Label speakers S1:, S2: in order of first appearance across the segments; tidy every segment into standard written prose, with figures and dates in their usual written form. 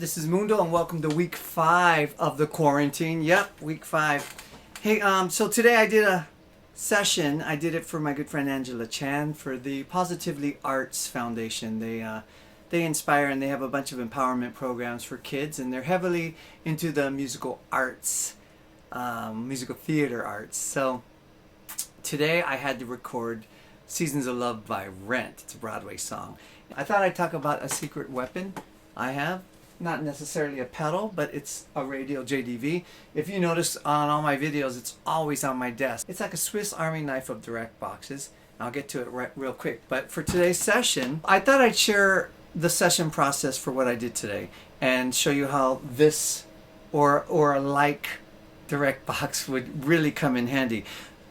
S1: This is Mundo and welcome to week 5 of the quarantine. Yep, week 5. Hey, so today I did a session. I did it for my good friend Angela Chan for the Positively Arts Foundation. They inspire and they have a bunch of empowerment programs for kids, and they're heavily into the musical arts, musical theater arts. So today I had to record Seasons of Love by Rent. It's a Broadway song. I thought I'd talk about a secret weapon I have. Not necessarily a pedal, but it's a Radial JDV. If you notice on all my videos, it's always on my desk. It's like a Swiss Army knife of direct boxes. I'll get to it real quick. But for today's session, I thought I'd share the session process for what I did today and show you how this or a like direct box would really come in handy.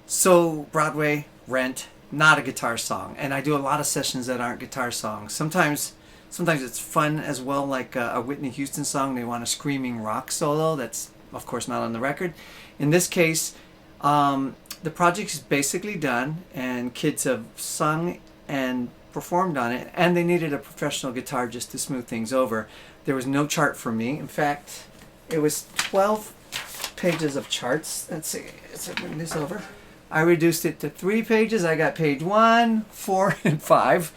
S1: So Broadway, Rent, not a guitar song. And I do a lot of sessions that aren't guitar songs. Sometimes it's fun as well, like a Whitney Houston song. They want a screaming rock solo. That's, of course, not on the record. In this case, the project is basically done, and kids have sung and performed on it, and they needed a professional guitar just to smooth things over. There was no chart for me. In fact, it was 12 pages of charts. Let's see. Let's bring this over. I reduced it to 3 pages. I got page 1, 4, and 5.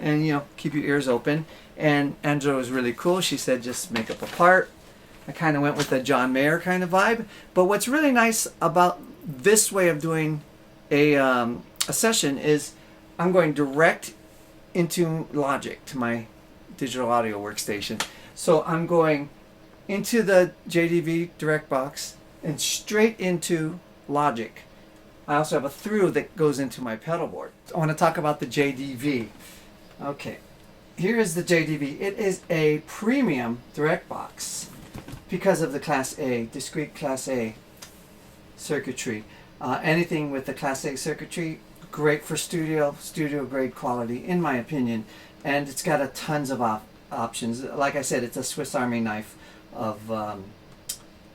S1: And, you know, keep your ears open. And Angela was really cool. She said, just make up a part. I kind of went with a John Mayer kind of vibe. But what's really nice about this way of doing a session is I'm going direct into Logic, to my digital audio workstation. So I'm going into the JDV Direct Box and straight into Logic. I also have a thru that goes into my pedal board. I want to talk about the JDV. Okay, here is the JDV. It is a premium direct box because of the Class A, discrete Class A circuitry. Anything with the Class A circuitry, great for studio grade quality, in my opinion. And it's got a tons of options. Like I said, it's a Swiss Army knife of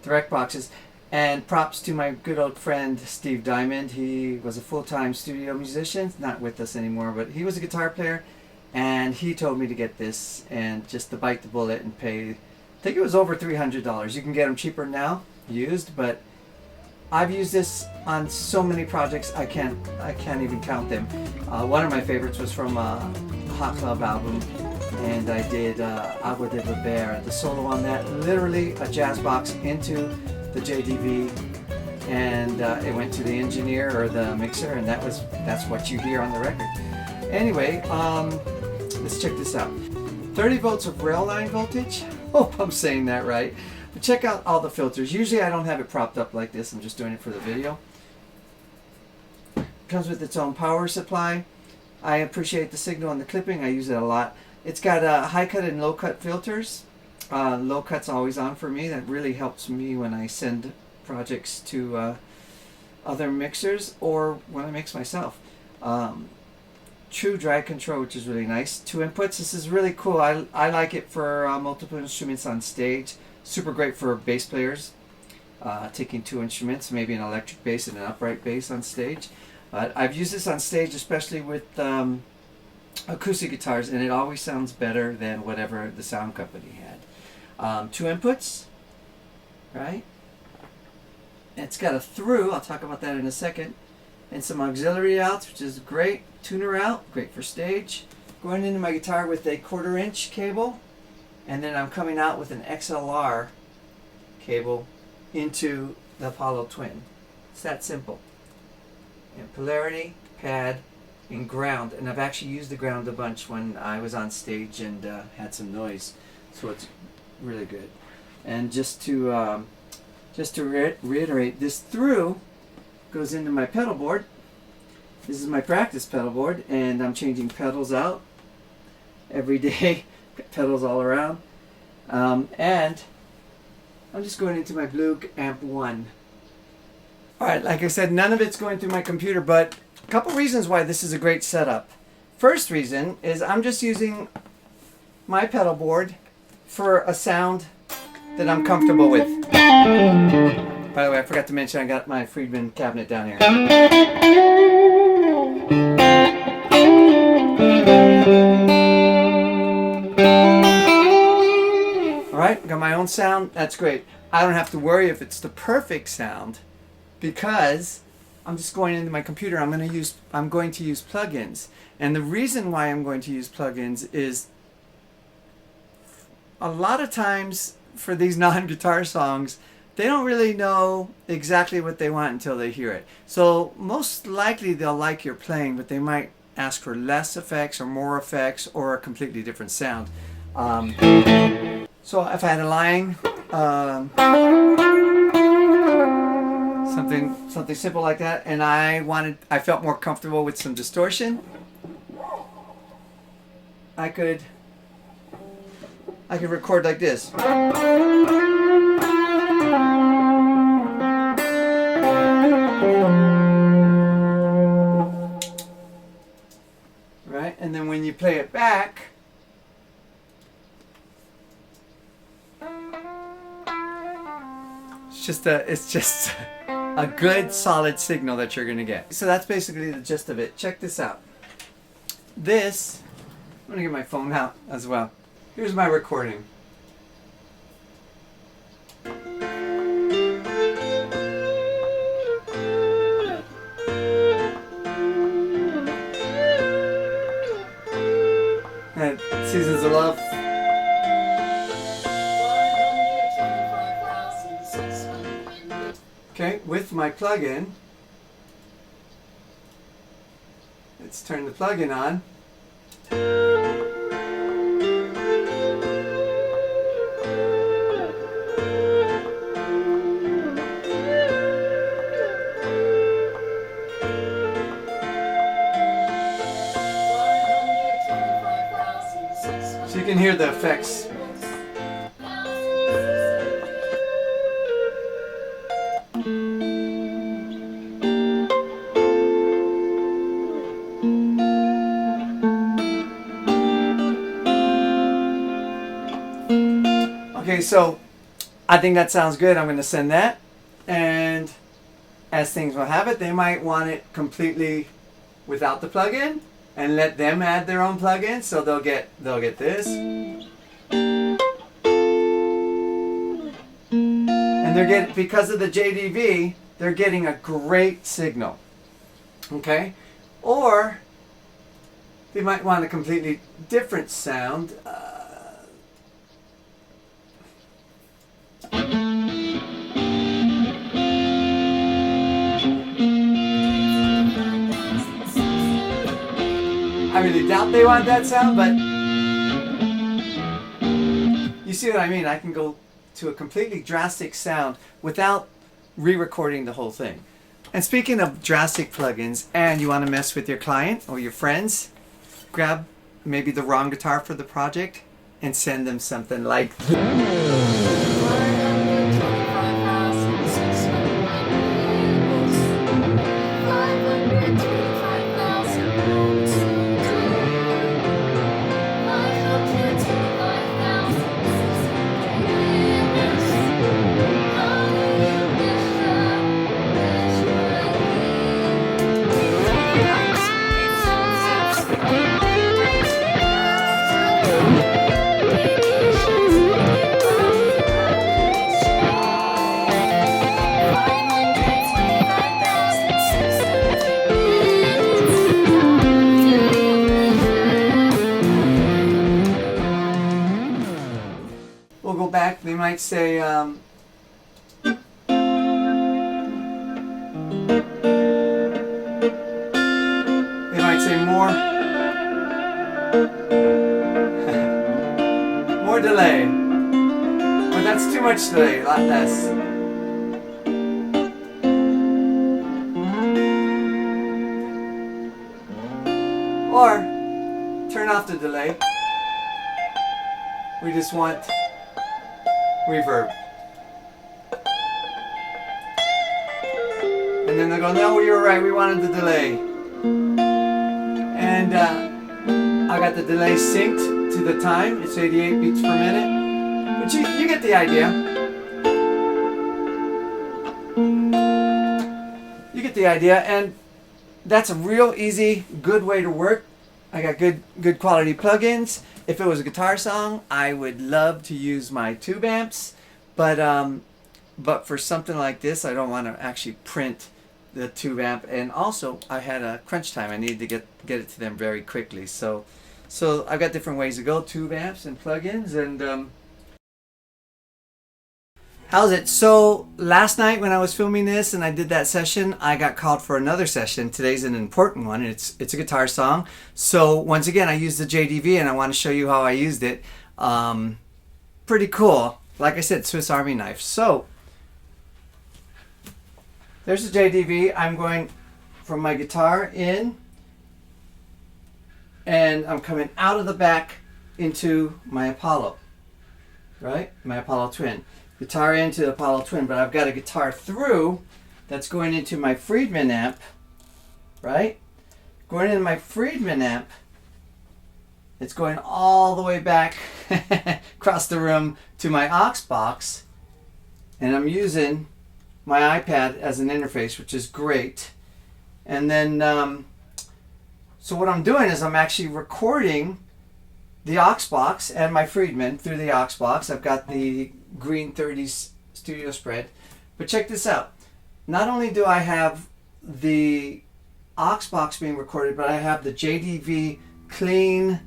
S1: direct boxes. And props to my good old friend Steve Diamond. He was a full-time studio musician, not with us anymore, but he was a guitar player. And he told me to get this and just to bite the bullet and pay, I think it was over $300. You can get them cheaper now, used, but I've used this on so many projects I can't even count them. One of my favorites was from a Hot Club album, and I did Agua de Beber. The solo on that, literally a jazz box into the JDV, and it went to the engineer or the mixer, and that's what you hear on the record. Anyway, let's check this out. 30 volts of rail line voltage. Hope I'm saying that right. But check out all the filters. Usually I don't have it propped up like this. I'm just doing it for the video. Comes with its own power supply. I appreciate the signal and the clipping. I use it a lot. It's got high cut and low cut filters. Low cut's always on for me. That really helps me when I send projects to other mixers or when I mix myself. True drag control, which is really nice. 2 inputs. This is really cool. I like it for multiple instruments on stage. Super great for bass players. Taking 2 instruments, maybe an electric bass and an upright bass on stage. I've used this on stage, especially with acoustic guitars, and it always sounds better than whatever the sound company had. 2 inputs, right? It's got a thru. I'll talk about that in a second. And some auxiliary outs, which is great. Tuner out, great for stage. Going into my guitar with a 1/4 inch cable, and then I'm coming out with an XLR cable into the Apollo Twin. It's that simple. And polarity, pad, and ground. And I've actually used the ground a bunch when I was on stage and had some noise, so it's really good. And just to reiterate, this thru goes into my pedal board. This is my practice pedal board, and I'm changing pedals out every day. Pedals all around. And I'm just going into my Blue Amp 1. Alright, like I said, none of it's going through my computer, but a couple reasons why this is a great setup. First reason is I'm just using my pedal board for a sound that I'm comfortable with. By the way, I forgot to mention I got my Friedman cabinet down here. Alright, got my own sound, that's great. I don't have to worry if it's the perfect sound because I'm just going into my computer. I'm going to use plugins. And the reason why I'm going to use plugins is a lot of times for these non-guitar songs, they don't really know exactly what they want until they hear it. So most likely they'll like your playing, but they might ask for less effects or more effects or a completely different sound. So if I had a line, something simple like that, and I felt more comfortable with some distortion, I could record like this. Right? And then when you play it back, it's just a good solid signal that you're going to get. So that's basically the gist of it. Check this out. I'm going to get my phone out as well. Here's my recording. And Seasons of Love. Okay, with my plugin. Let's turn the plugin on. So you can hear the effects. Okay, so I think that sounds good. I'm going to send that, and as things will have it, they might want it completely without the plugin, and let them add their own plugin, so they'll get this, and because of the JDV, they're getting a great signal. Okay, or they might want a completely different sound. I really doubt they want that sound, but you see what I mean. I can go to a completely drastic sound without re-recording the whole thing. And speaking of drastic plugins, and you want to mess with your client or your friends, grab maybe the wrong guitar for the project and send them something like this. We'll go back. They might say, they might say more, more delay. But that's too much delay. A lot less. Or turn off the delay. We just want reverb. And then they'll go, no, you were right, we wanted the delay. And I got the delay synced to the time. It's 88 beats per minute. But you get the idea. You get the idea, and that's a real easy, good way to work. I got good quality plugins, If it was a guitar song, I would love to use my tube amps, but for something like this, I don't want to actually print the tube amp. And also, I had a crunch time. I needed to get it to them very quickly. So I've got different ways to go: tube amps and plugins. And how's it? So last night when I was filming this and I did that session, I got called for another session. Today's an important one. It's a guitar song. So once again, I used the JDV and I want to show you how I used it. Pretty cool. Like I said, Swiss Army knife. So there's the JDV. I'm going from my guitar in, and I'm coming out of the back into my Apollo, right? My Apollo Twin. Guitar into the Apollo Twin, but I've got a guitar through that's going into my Friedman amp, right? Going into my Friedman amp, it's going all the way back across the room to my aux box, and I'm using my iPad as an interface, which is great. And then so what I'm doing is I'm actually recording the aux box and my Friedman through the aux box. I've got the Green 30s studio spread, but check this out. Not only do I have the aux box being recorded, but I have the JDV clean,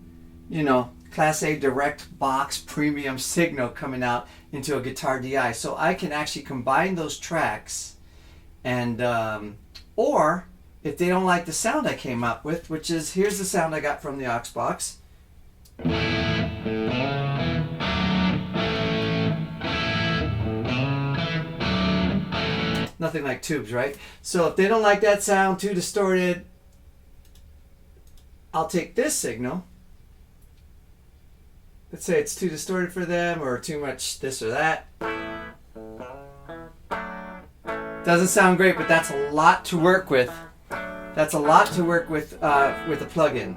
S1: Class A Direct Box premium signal coming out into a guitar DI. So I can actually combine those tracks, and or if they don't like the sound I came up with, which is, here's the sound I got from the aux box. Nothing like tubes, right? So if they don't like that sound, too distorted, I'll take this signal. Let's say it's too distorted for them, or too much this or that. Doesn't sound great, but that's a lot to work with. That's a lot to work with a plugin.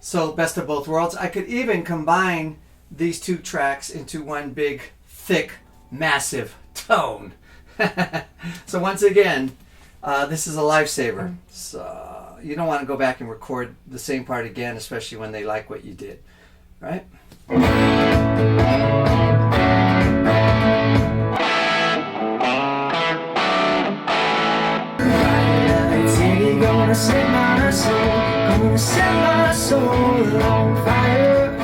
S1: So best of both worlds. I could even combine these two tracks into one big, thick, massive tone. So once again, this is a lifesaver. So you don't want to go back and record the same part again, especially when they like what you did, right? Gonna set my soul on fire.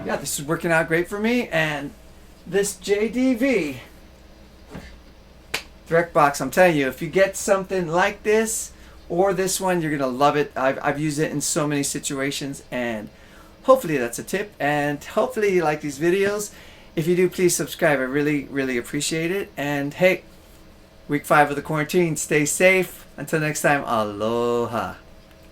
S1: Yeah, this is working out great for me, and this JDV Direct Box, I'm telling you, if you get something like this or this one, you're gonna love it. I've used it in so many situations, and hopefully that's a tip, and hopefully you like these videos. If you do, please subscribe. I really appreciate it. And hey, week 5 of the quarantine, stay safe. Until next time, aloha.